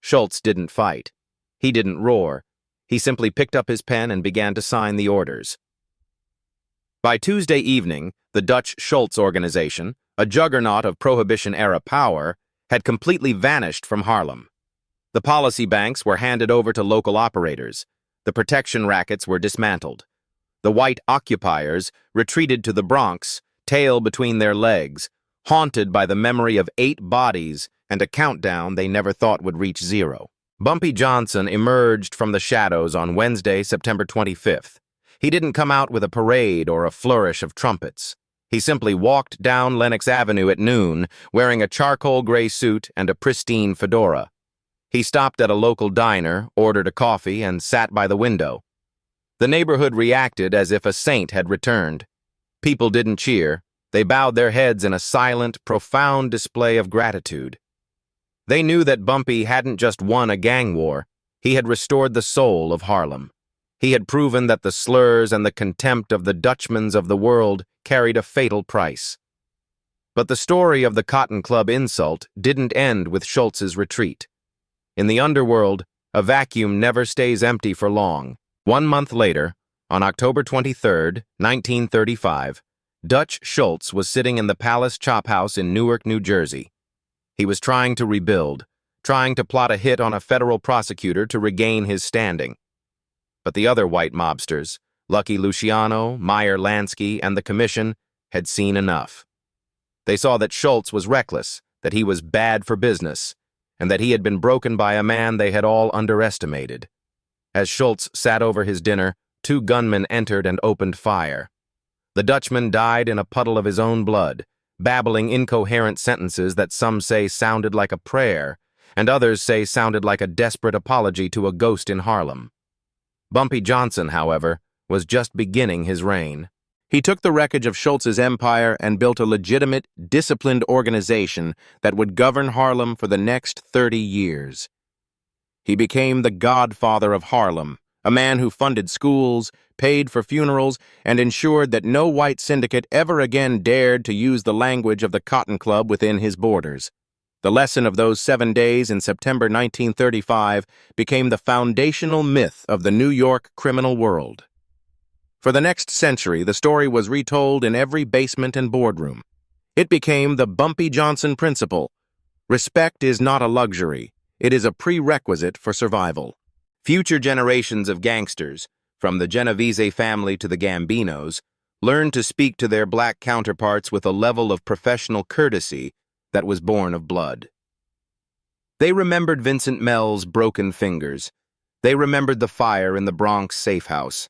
Schultz didn't fight. He didn't roar. He simply picked up his pen and began to sign the orders. By Tuesday evening, the Dutch Schultz organization, a juggernaut of Prohibition-era power, had completely vanished from Harlem. The policy banks were handed over to local operators. The protection rackets were dismantled. The white occupiers retreated to the Bronx, tail between their legs, haunted by the memory of 8 bodies and a countdown they never thought would reach 0. Bumpy Johnson emerged from the shadows on Wednesday, September 25th. He didn't come out with a parade or a flourish of trumpets. He simply walked down Lenox Avenue at noon, wearing a charcoal gray suit and a pristine fedora. He stopped at a local diner, ordered a coffee, and sat by the window. The neighborhood reacted as if a saint had returned. People didn't cheer. They bowed their heads in a silent, profound display of gratitude. They knew that Bumpy hadn't just won a gang war. He had restored the soul of Harlem. He had proven that the slurs and the contempt of the Dutchmans of the world carried a fatal price. But the story of the Cotton Club insult didn't end with Schultz's retreat. In the underworld, a vacuum never stays empty for long. 1 month later, on October 23, 1935, Dutch Schultz was sitting in the Palace Chop House in Newark, New Jersey. He was trying to rebuild, trying to plot a hit on a federal prosecutor to regain his standing. But the other white mobsters, Lucky Luciano, Meyer Lansky, and the Commission, had seen enough. They saw that Schultz was reckless, that he was bad for business, and that he had been broken by a man they had all underestimated. As Schultz sat over his dinner, 2 gunmen entered and opened fire. The Dutchman died in a puddle of his own blood, babbling incoherent sentences that some say sounded like a prayer, and others say sounded like a desperate apology to a ghost in Harlem. Bumpy Johnson, however, was just beginning his reign. He took the wreckage of Schultz's empire and built a legitimate, disciplined organization that would govern Harlem for the next 30 years. He became the Godfather of Harlem, a man who funded schools, paid for funerals, and ensured that no white syndicate ever again dared to use the language of the Cotton Club within his borders. The lesson of those 7 days in September 1935 became the foundational myth of the New York criminal world. For the next century, the story was retold in every basement and boardroom. It became the Bumpy Johnson principle. Respect is not a luxury. It is a prerequisite for survival. Future generations of gangsters, from the Genovese family to the Gambinos, learned to speak to their black counterparts with a level of professional courtesy that was born of blood. They remembered Vincent Mell's broken fingers. They remembered the fire in the Bronx safe house.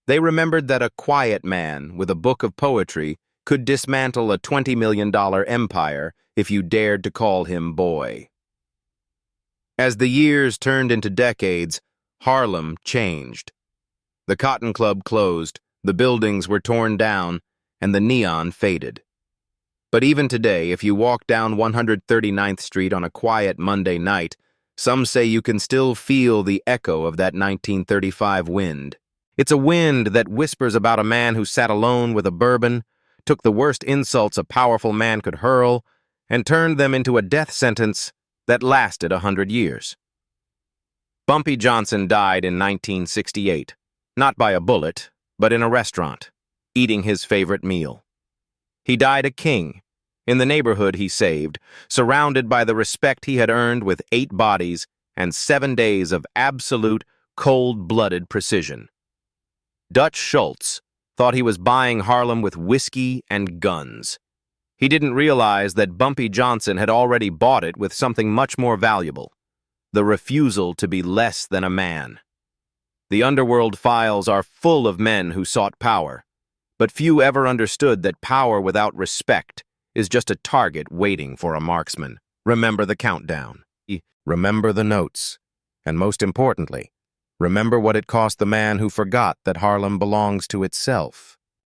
They remembered that a quiet man with a book of poetry could dismantle a $20 million empire if you dared to call him boy. As the years turned into decades, Harlem changed. The Cotton Club closed, the buildings were torn down, and the neon faded. But even today, if you walk down 139th Street on a quiet Monday night, Some say you can still feel the echo of that 1935 wind. It's a wind that whispers about a man who sat alone with a bourbon, took the worst insults a powerful man could hurl, and turned them into a death sentence that lasted 100 years. Bumpy Johnson died in 1968, not by a bullet, but in a restaurant, eating his favorite meal. He died a king, in the neighborhood he saved, surrounded by the respect he had earned with 8 bodies and 7 days of absolute, cold-blooded precision. Dutch Schultz thought he was buying Harlem with whiskey and guns. He didn't realize that Bumpy Johnson had already bought it with something much more valuable: the refusal to be less than a man. The underworld files are full of men who sought power, but few ever understood that power without respect is just a target waiting for a marksman. Remember the countdown. Remember the notes. And most importantly, remember what it cost the man who forgot that Harlem belongs to itself.